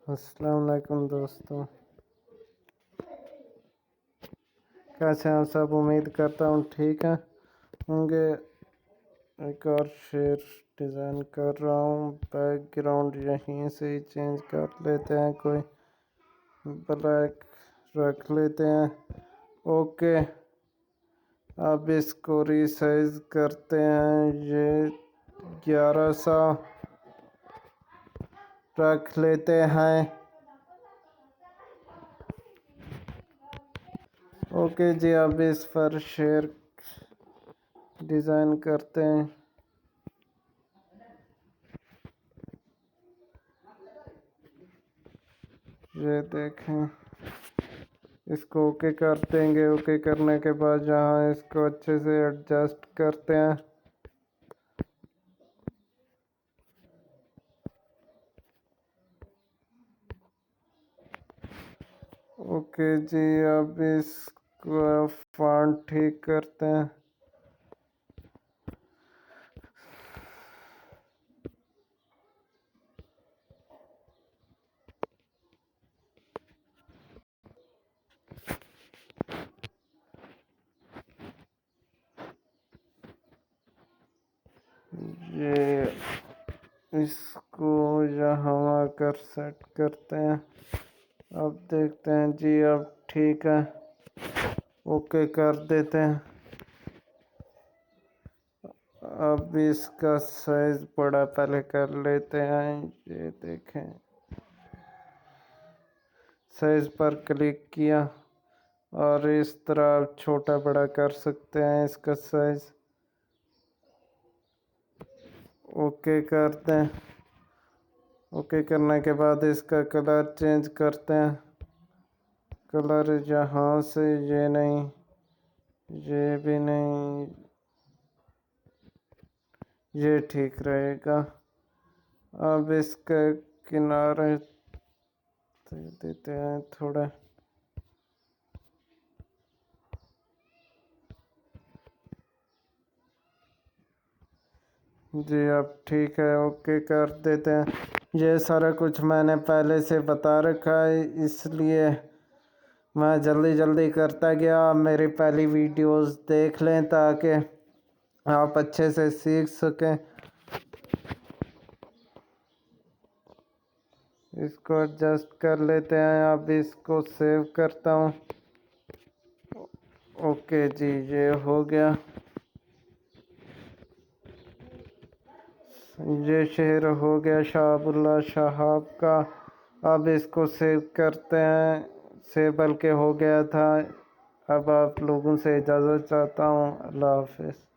अस्सलाम वालेकुम दोस्तों, कैसे हैं आप सब। उम्मीद करता हूँ ठीक है होंगे। एक और शेर डिज़ाइन कर रहा हूँ। बैकग्राउंड यहीं से ही चेंज कर लेते हैं, कोई ब्लैक रख लेते हैं। ओके, अब इसको रीसाइज करते हैं। ये 1100 रख लेते हैं। ओके जी, अब इस पर शेर डिज़ाइन करते हैं। ये देखें, इसको ओके कर देंगे। ओके करने के बाद यहाँ इसको अच्छे से एडजस्ट करते हैं। ओके जी, अब इसको फॉन्ट ठीक करते हैं। ये इसको यहाँ आकर सेट करते हैं। अब देखते हैं जी, अब ठीक है। ओके कर देते हैं। अब इसका साइज बड़ा पहले कर लेते हैं। ये देखें, साइज पर क्लिक किया और इस तरह आप छोटा बड़ा कर सकते हैं इसका साइज। ओके करते हैं। ओके करने के बाद इसका कलर चेंज करते हैं। कलर यहाँ से ये नहीं, ये भी नहीं, ये ठीक रहेगा। अब इसके किनारे दे देते हैं थोड़ा। जी अब ठीक है, ओके कर देते हैं। ये सारा कुछ मैंने पहले से बता रखा है, इसलिए मैं जल्दी जल्दी करता गया। आप मेरी पहली वीडियोस देख लें ताकि आप अच्छे से सीख सकें। इसको एडजस्ट कर लेते हैं। अब इसको सेव करता हूँ। ओके जी, ये हो गया। ये शेर हो गया शाहबुल्ला साहब का। अब इसको सेव करते हैं। सेव बल्कि हो गया था। अब आप लोगों से इजाज़त चाहता हूँ। अल्लाह हाफिज़।